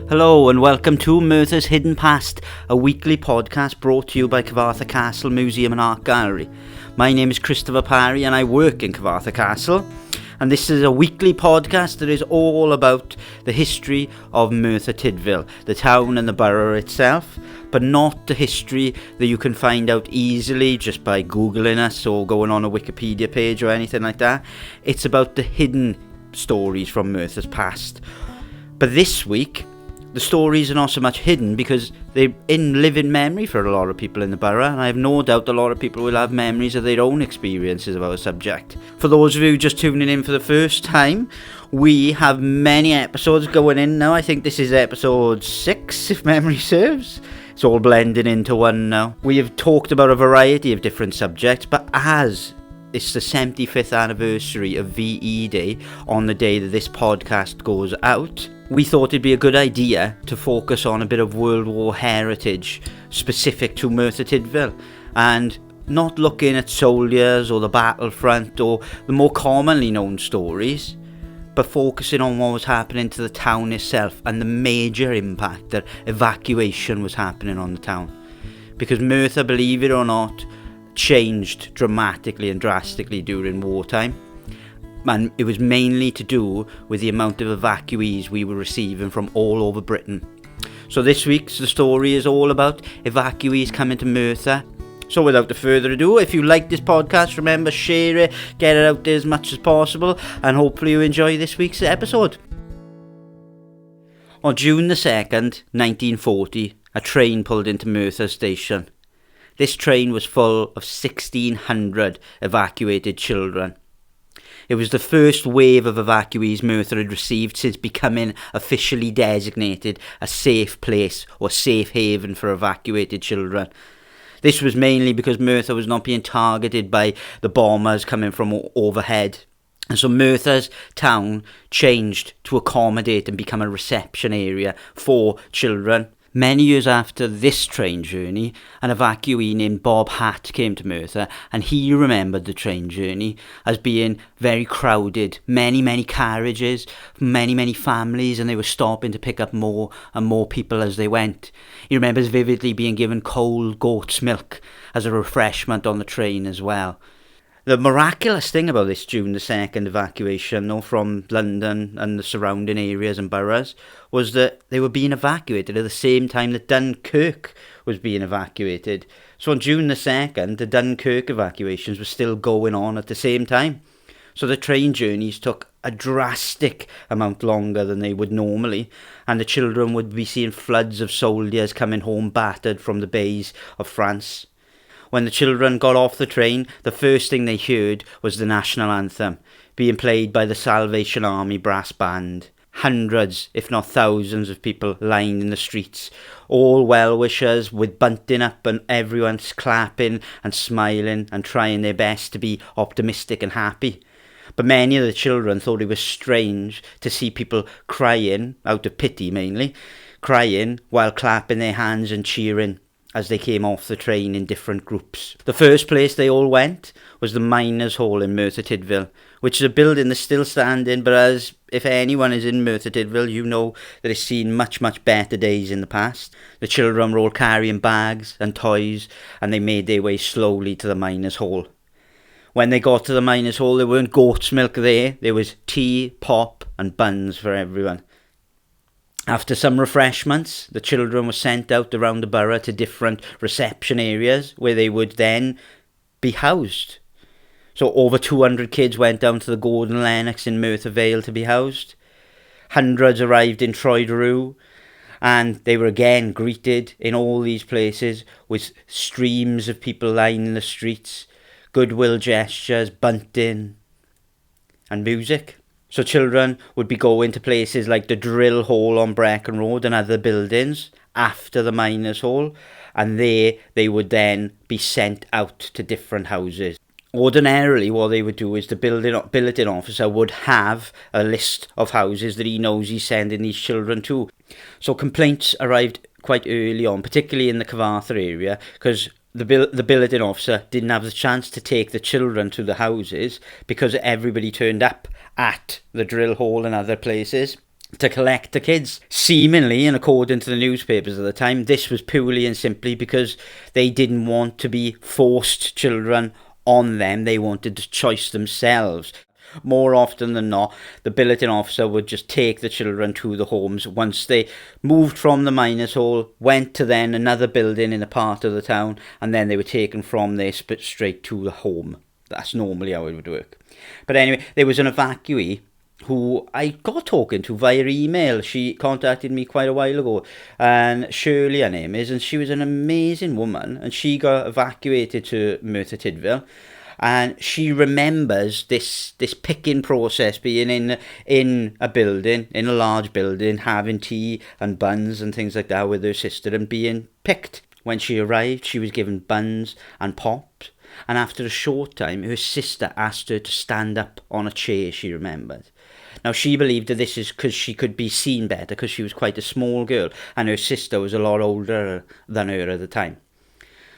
Hello and welcome to Merthyr's Hidden Past, a weekly podcast brought to you by Cyfarthfa Castle Museum and Art Gallery. My name is Christopher Parry and I work in Cyfarthfa Castle, and this is a weekly podcast that is all about the history of Merthyr Tydfil, the town and the borough itself, but not the history that you can find out easily just by googling us or going on a Wikipedia page or anything like that. It's about the hidden stories from Merthyr's past. But this week, the stories are not so much hidden because they're in living memory for a lot of people in the borough, and I have no doubt a lot of people will have memories of their own experiences of our subject. For those of you just tuning in for the first time, we have many episodes going in now. I think this is episode 6, if memory serves. It's all blending into one now. We have talked about a variety of different subjects, but as it's the 75th anniversary of VE Day on the day that this podcast goes out, we thought it'd be a good idea to focus on a bit of World War heritage specific to Merthyr Tydfil, and not looking at soldiers or the battlefront or the more commonly known stories, but focusing on what was happening to the town itself and the major impact that evacuation was happening on the town. Because Merthyr, believe it or not, changed dramatically and drastically during wartime. And it was mainly to do with the amount of evacuees we were receiving from all over Britain. So this week's the story is all about evacuees coming to Merthyr. So without further ado, if you like this podcast, remember, share it, get it out there as much as possible, and hopefully you enjoy this week's episode. On June the 2nd, 1940, a train pulled into Merthyr station. This train was full of 1,600 evacuated children. It was the first wave of evacuees Merthyr had received since becoming officially designated a safe place or safe haven for evacuated children. This was mainly because Merthyr was not being targeted by the bombers coming from overhead. And so Merthyr's town changed to accommodate and become a reception area for children. Many years after this train journey, an evacuee named Bob Hatt came to Merthyr, and he remembered the train journey as being very crowded, many carriages, many families, and they were stopping to pick up more and more people as they went. He remembers vividly being given cold goat's milk as a refreshment on the train as well. The miraculous thing about this June the 2nd evacuation, though, from London and the surrounding areas and boroughs, was that they were being evacuated at the same time that Dunkirk was being evacuated. So on June the 2nd, the Dunkirk evacuations were still going on at the same time. So the train journeys took a drastic amount longer than they would normally, and the children would be seeing floods of soldiers coming home battered from the bays of France. When the children got off the train, the first thing they heard was the national anthem, being played by the Salvation Army brass band. Hundreds, if not thousands of people lined in the streets, all well-wishers with bunting up and everyone's clapping and smiling and trying their best to be optimistic and happy. But many of the children thought it was strange to see people crying, out of pity mainly, crying while clapping their hands and cheering as they came off the train in different groups. The first place they all went was the Miners' Hall in Merthyr Tydfil, which is a building that's still standing, but as if anyone is in Merthyr Tydfil, you know that it's seen much better days in the past. The children were all carrying bags and toys, and they made their way slowly to the Miners' Hall. When they got to the Miners' Hall, there weren't goat's milk there was tea, pop and buns for everyone. After some refreshments, the children were sent out around the borough to different reception areas where they would then be housed. So over 200 kids went down to the Gordon Lennox in Merthyr Vale to be housed. Hundreds arrived in Troedrew, and they were again greeted in all these places with streams of people lining the streets, goodwill gestures, bunting and music. So children would be going to places like the Drill Hall on Brecon Road and other buildings after the Miners' Hall, and there they would then be sent out to different houses. Ordinarily, what they would do is the billeting officer would have a list of houses that he knows he's sending these children to. So complaints arrived quite early on, particularly in the Cyfarthfa area, because the billeting officer didn't have the chance to take the children to the houses because everybody turned up at the Drill Hall and other places. to collect the kids. Seemingly, and according to the newspapers at the time, this was purely and simply because they didn't want to be forced children on them. They wanted the choice themselves. More often than not, the billeting officer would just take the children to the homes. Once they moved from the miners' hall, went to then another building in a part of the town, and then they were taken from there straight to the home. That's normally how it would work. But anyway, there was an evacuee who I got talking to via email. She contacted me quite a while ago, and Shirley, her name is, and she was an amazing woman, and she got evacuated to Merthyr Tydfil. And she remembers this picking process, being in a building, in a large building, having tea and buns and things like that with her sister and being picked. When she arrived, she was given buns and pops. And after a short time, her sister asked her to stand up on a chair, she remembered. Now, she believed that this is because she could be seen better, because she was quite a small girl, and her sister was a lot older than her at the time.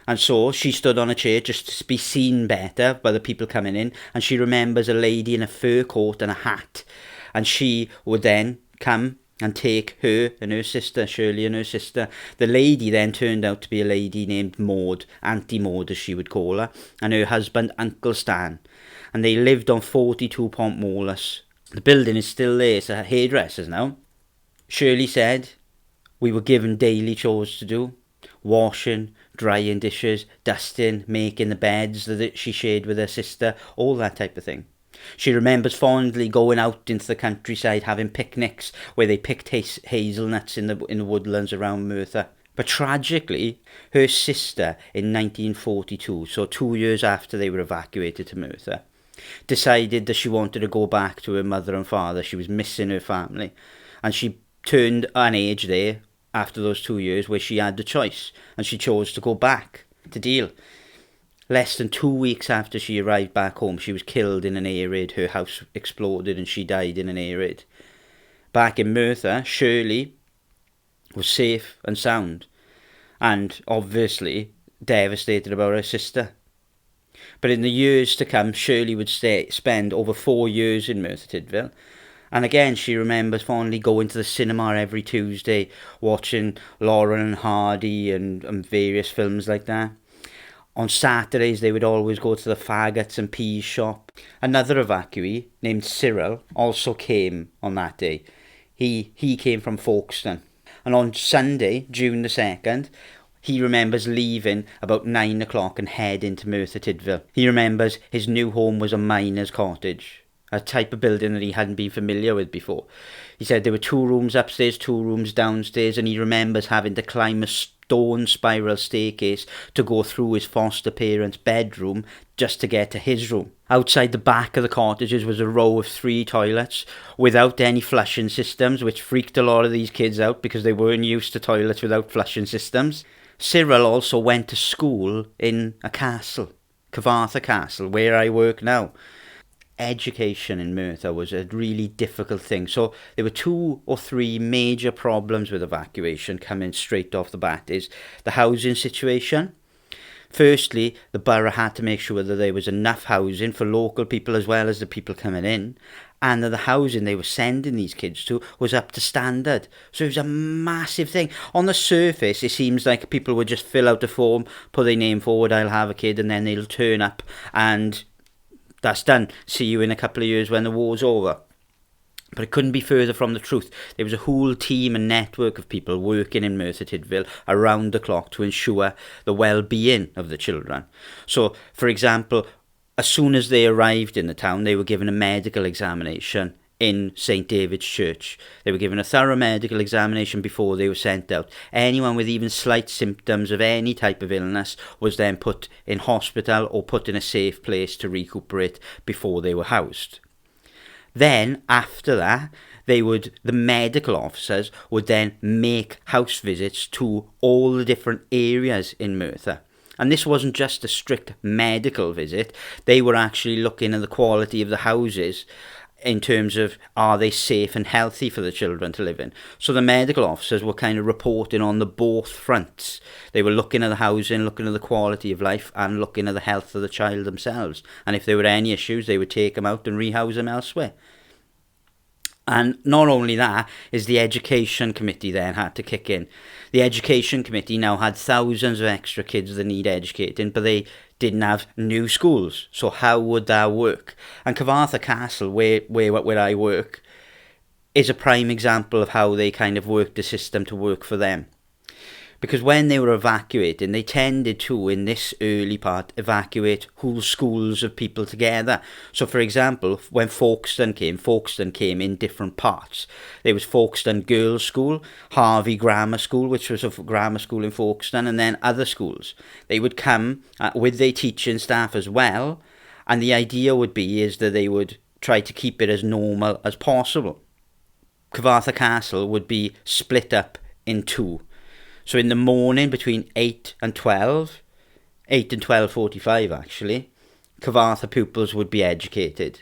And so she stood on a chair just to be seen better by the people coming in. And she remembers a lady in a fur coat and a hat. And she would then come and take her and her sister, Shirley and her sister. The lady then turned out to be a lady named Maud, Auntie Maud as she would call her, and her husband, Uncle Stan. And they lived on 42 Pont Morlus. The building is still there, it's a hairdresser's now. Shirley said, we were given daily chores to do. Washing, drying dishes, dusting, making the beds that she shared with her sister, all that type of thing. She remembers fondly going out into the countryside, having picnics where they picked hazelnuts in the woodlands around Merthyr. But tragically, her sister in 1942, so 2 years after they were evacuated to Merthyr, decided that she wanted to go back to her mother and father. She was missing her family, and she turned an age there after those 2 years where she had the choice, and she chose to go back to deal. Less than 2 weeks after she arrived back home, she was killed in an air raid. Her house exploded and she died in an air raid. Back in Merthyr, Shirley was safe and sound, and obviously devastated about her sister. But in the years to come, Shirley would spend over 4 years in Merthyr Tydfil. And again, she remembers fondly going to the cinema every Tuesday, watching Laurel and Hardy and various films like that. On Saturdays, they would always go to the faggots and peas shop. Another evacuee named Cyril also came on that day. He came from Folkestone. And on Sunday, June the 2nd, he remembers leaving about 9 o'clock and heading to Merthyr Tydfil. He remembers his new home was a miner's cottage, a type of building that he hadn't been familiar with before. He said there were 2 rooms upstairs, 2 rooms downstairs, and he remembers having to climb a stone spiral staircase to go through his foster parents' bedroom just to get to his room. Outside the back of the cottages was a row of 3 toilets without any flushing systems, which freaked a lot of these kids out because they weren't used to toilets without flushing systems. Cyril also went to school in a castle, Cyfarthfa Castle, where I work now. Education in Merthyr was a really difficult thing. So there were 2 or 3 major problems with evacuation coming straight off the bat. Is the housing situation. Firstly, the borough had to make sure that there was enough housing for local people as well as the people coming in, and that the housing they were sending these kids to was up to standard. So it was a massive thing. On the surface, it seems like people would just fill out a form, put their name forward, I'll have a kid, and then they'll turn up and that's done. See you in a couple of years when the war's over. But it couldn't be further from the truth. There was a whole team and network of people working in Merthyr Tydfil around the clock to ensure the well-being of the children. So, for example, as soon as they arrived in the town, they were given a medical examination in St. David's Church. They were given a thorough medical examination before they were sent out. Anyone with even slight symptoms of any type of illness was then put in hospital or put in a safe place to recuperate before they were housed. Then, after that, the medical officers would then make house visits to all the different areas in Merthyr. And this wasn't just a strict medical visit. They were actually looking at the quality of the houses in terms of, are they safe and healthy for the children to live in? So the medical officers were kind of reporting on the both fronts. They were looking at the housing, looking at the quality of life, and looking at the health of the child themselves. And if there were any issues, they would take them out and rehouse them elsewhere. And not only that, is the Education Committee then had to kick in. The Education Committee now had thousands of extra kids that need educating, but they didn't have new schools. So how would that work? And Cyfarthfa Castle, where I work, is a prime example of how they kind of worked the system to work for them. Because when they were evacuating, they tended to, in this early part, evacuate whole schools of people together. So, for example, when Folkestone came in different parts. There was Folkestone Girls' School, Harvey Grammar School, which was a grammar school in Folkestone, and then other schools. They would come with their teaching staff as well, and the idea would be is that they would try to keep it as normal as possible. Cyfarthfa Castle would be split up in two. So in the morning between 8 and 12, 8 and 12:45 actually, Cyfarthfa pupils would be educated.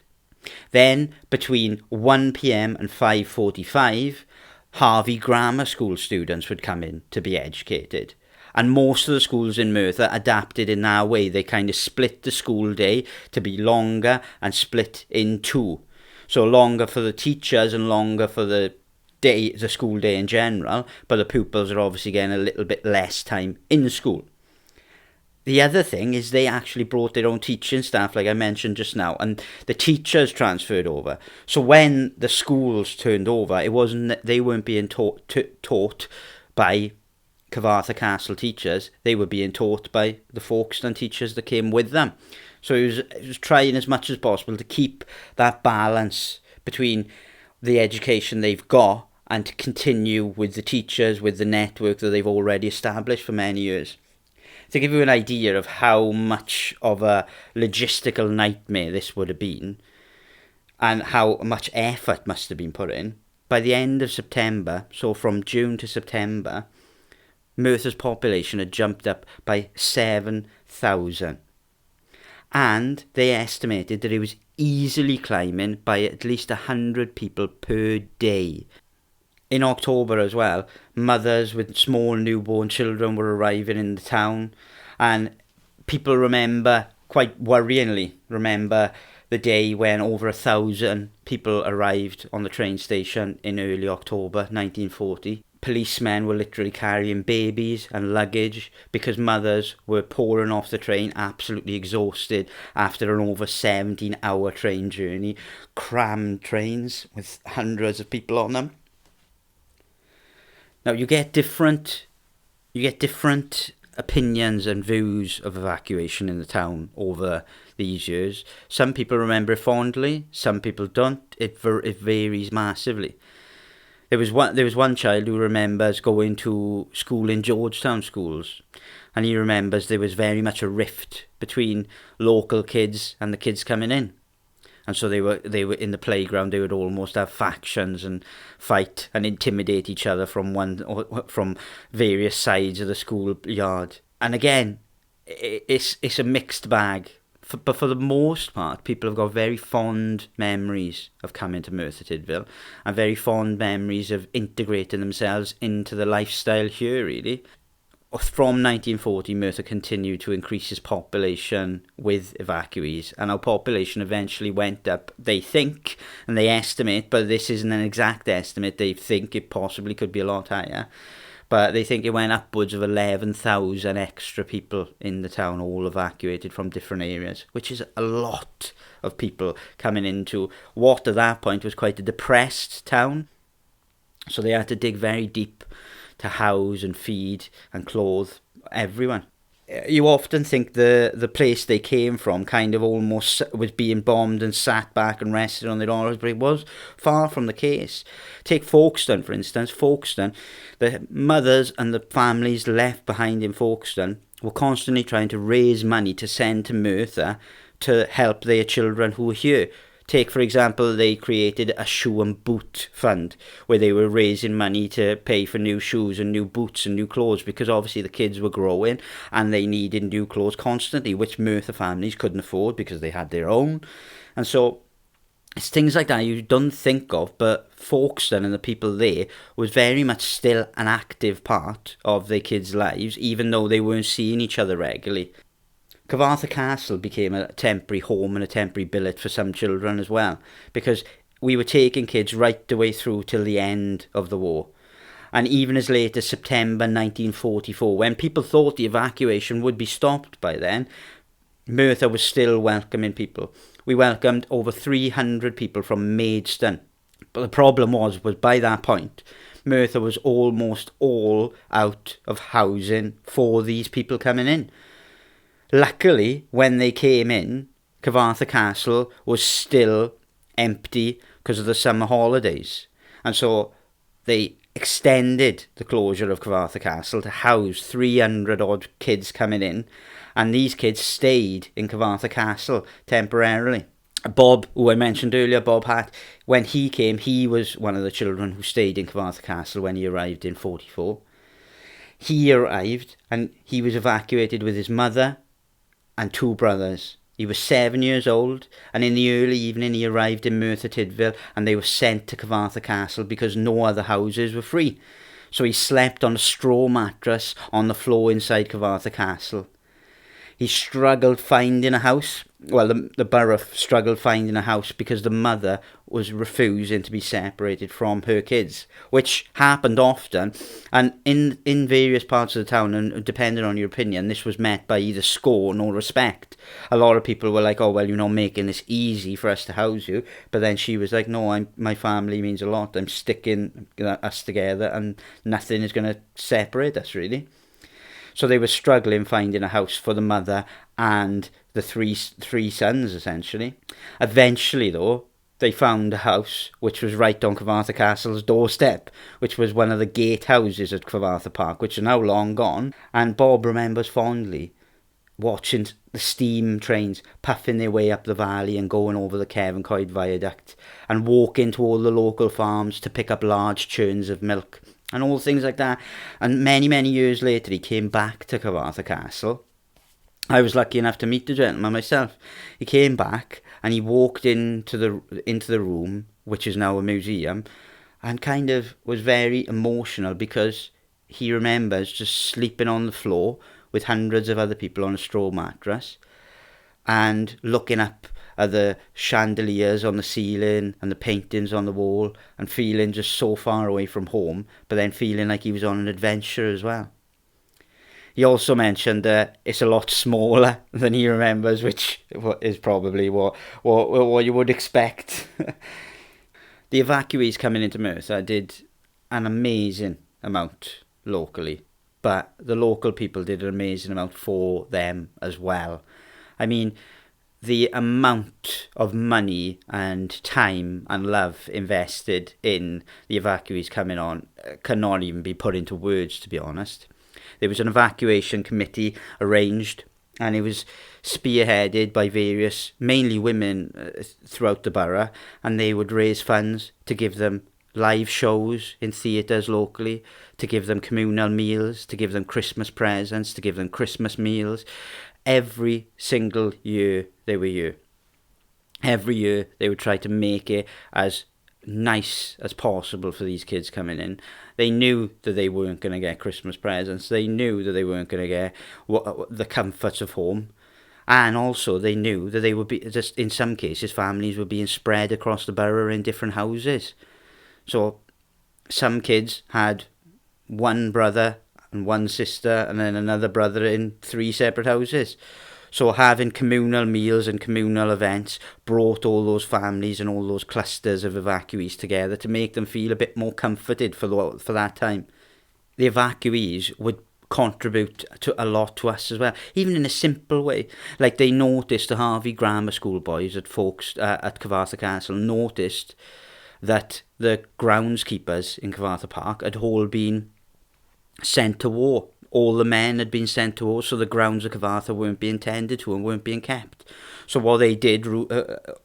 Then between 1 p.m. and 5:45, Harvey Grammar School students would come in to be educated. And most of the schools in Merthyr adapted in that way. They kind of split the school day to be longer and split in two. So longer for the teachers and longer for the school day in general, but the pupils are obviously getting a little bit less time in school. The other thing is they actually brought their own teaching staff, like I mentioned just now, and the teachers transferred over. So when the schools turned over, they weren't being taught by Cyfarthfa Castle teachers, they were being taught by the Folkestone teachers that came with them. So it was trying as much as possible to keep that balance between the education they've got and to continue with the teachers, with the network that they've already established for many years. To give you an idea of how much of a logistical nightmare this would have been and how much effort must have been put in, by the end of September, so from June to September, Merthyr's population had jumped up by 7,000. And they estimated that it was easily climbing by at least 100 people per day. In October as well, mothers with small newborn children were arriving in the town, and people quite worryingly remember the day when over 1,000 people arrived on the train station in early October 1940. Policemen were literally carrying babies and luggage because mothers were pouring off the train absolutely exhausted after an over 17-hour train journey, crammed trains with hundreds of people on them. Now you get different opinions and views of evacuation in the town over these years. Some people remember it fondly, some people don't. It varies massively. There was one child who remembers going to school in Georgetown schools, and he remembers there was very much a rift between local kids and the kids coming in. And so they were in the playground. They would almost have factions and fight and intimidate each other from various sides of the schoolyard. And again, it's a mixed bag. But for the most part, people have got very fond memories of coming to Merthyr Tydfil and very fond memories of integrating themselves into the lifestyle here, really. From 1940, Merthyr continued to increase its population with evacuees, and our population eventually went up, they think, and they estimate, but this isn't an exact estimate, they think it possibly could be a lot higher, but they think it went upwards of 11,000 extra people in the town, all evacuated from different areas, which is a lot of people coming into what at that point was quite a depressed town. So they had to dig very deep to house and feed and clothe everyone. You often think the place they came from kind of almost was being bombed and sat back and rested on their laurels, but it was far from the case. Take Folkestone, for instance. Folkestone, the mothers and the families left behind in Folkestone were constantly trying to raise money to send to Merthyr to help their children who were here. Take, for example, they created a shoe and boot fund where they were raising money to pay for new shoes and new boots and new clothes, because obviously the kids were growing and they needed new clothes constantly, which Merthyr families couldn't afford because they had their own. And so it's things like that you don't think of, but Folkestone and the people there was very much still an active part of their kids' lives, even though they weren't seeing each other regularly. Cyfarthfa Castle became a temporary home and a temporary billet for some children as well, because we were taking kids right the way through till the end of the war. And even as late as September 1944, when people thought the evacuation would be stopped by then, Merthyr was still welcoming people. We welcomed over 300 people from Maidstone. But the problem was by that point, Merthyr was almost all out of housing for these people coming in. Luckily, when they came in, Cyfarthfa Castle was still empty because of the summer holidays. And so they extended the closure of Cyfarthfa Castle to house 300 odd kids coming in. And these kids stayed in Cyfarthfa Castle temporarily. Bob, who I mentioned earlier, Bob Hatt, when he came, he was one of the children who stayed in Cyfarthfa Castle when he arrived in 44. He arrived and he was evacuated with his mother and 2 brothers. He was 7 years old, and in the early evening he arrived in Merthyr Tydfil, and they were sent to Cyfarthfa Castle because no other houses were free. So he slept on a straw mattress on the floor inside Cyfarthfa Castle. He struggled finding a house. Well, the borough struggled finding a house because the mother was refusing to be separated from her kids, which happened often. And in various parts of the town, and depending on your opinion, this was met by either scorn or respect. A lot of people were like, oh, well, you're not making this easy for us to house you. But then she was like, no, my family means a lot. I'm sticking us together and nothing is going to separate us, really. So they were struggling finding a house for the mother and the three sons, essentially. Eventually, though, they found a house which was right on Cyfarthfa Castle's doorstep, which was one of the gatehouses at Cyfarthfa Park, which are now long gone. And Bob remembers fondly watching the steam trains puffing their way up the valley and going over the Cefn Viaduct and walking to all the local farms to pick up large churns of milk and all things like that. And many, many years later, he came back to Cyfarthfa Castle. I was lucky enough to meet the gentleman myself. He came back and he walked into the room, which is now a museum, and kind of was very emotional because he remembers just sleeping on the floor with hundreds of other people on a straw mattress and looking up at the chandeliers on the ceiling and the paintings on the wall and feeling just so far away from home, but then feeling like he was on an adventure as well. He also mentioned that it's a lot smaller than he remembers, which is probably what you would expect. The evacuees coming into Merthyr did an amazing amount locally, but the local people did an amazing amount for them as well. I mean, the amount of money and time and love invested in the evacuees coming on cannot even be put into words, to be honest. There was an evacuation committee arranged, and it was spearheaded by various, mainly women throughout the borough, and they would raise funds to give them live shows in theatres locally, to give them communal meals, to give them Christmas presents, to give them Christmas meals. Every single year they were here. Every year they would try to make it as nice as possible for these kids coming in. They knew that they weren't going to get Christmas presents. They knew that they weren't going to get the comforts of home. And also they knew that they would be, just in some cases, families were being spread across the borough in different houses. So some kids had one brother and one sister and then another brother in 3 separate houses. So having communal meals and communal events brought all those families and all those clusters of evacuees together to make them feel a bit more comforted for that time. The evacuees would contribute to a lot to us as well, even in a simple way. Like they noticed, the Harvey Grammar School boys at Cyfarthfa Castle noticed that the groundskeepers in Cyfarthfa Park had all been sent to war. All the men had been sent to war, so the grounds of Cyfarthfa weren't being tended to and weren't being kept. So what they did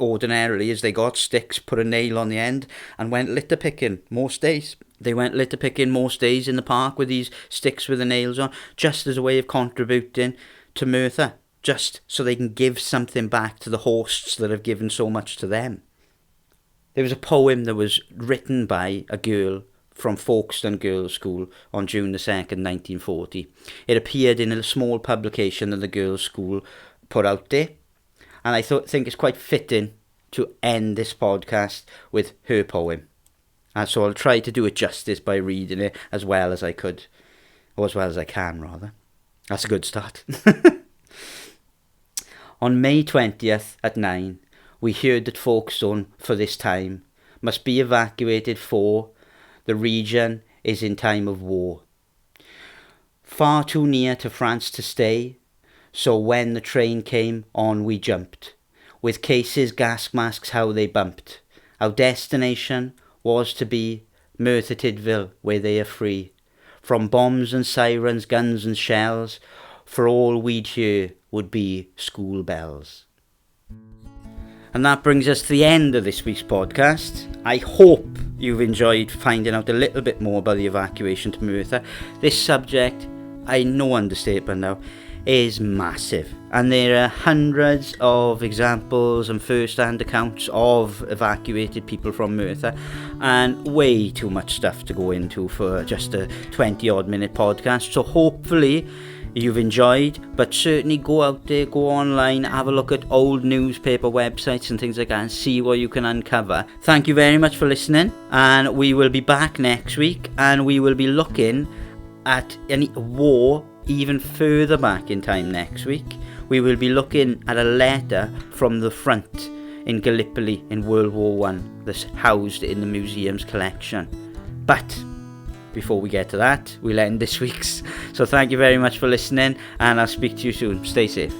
ordinarily is they got sticks, put a nail on the end, and went litter picking most days. They went litter picking most days in the park with these sticks with the nails on, just as a way of contributing to Merthyr, just so they can give something back to the hosts that have given so much to them. There was a poem that was written by a girl from Folkestone Girls' School on June the 2nd, 1940. It appeared in a small publication that the girls' school put out there, and I think it's quite fitting to end this podcast with her poem. And so I'll try to do it justice by reading it as well as I could. Or as well as I can, rather. That's a good start. On May 20th at 9, we heard that Folkestone, for this time, must be evacuated for the region is in time of war. Far too near to France to stay, so when the train came on we jumped. With cases, gas masks, how they bumped. Our destination was to be Merthyr Tydfil, where they are free. From bombs and sirens, guns and shells, for all we'd hear would be school bells. And that brings us to the end of this week's podcast. I hope you've enjoyed finding out a little bit more about the evacuation to Merthyr. This subject, I no understatement now, is massive. And there are hundreds of examples and first-hand accounts of evacuated people from Merthyr, and way too much stuff to go into for just a 20-odd minute podcast. So hopefully you've enjoyed, but certainly go out there, go online, have a look at old newspaper websites and things like that and see what you can uncover. Thank you very much for listening, and we will be back next week, and we will be looking at any war even further back in time next week. We will be looking at a letter from the front in Gallipoli in World War I that's housed in the museum's collection. But before we get to that, we'll end this week's. So thank you very much for listening, and I'll speak to you soon. Stay safe.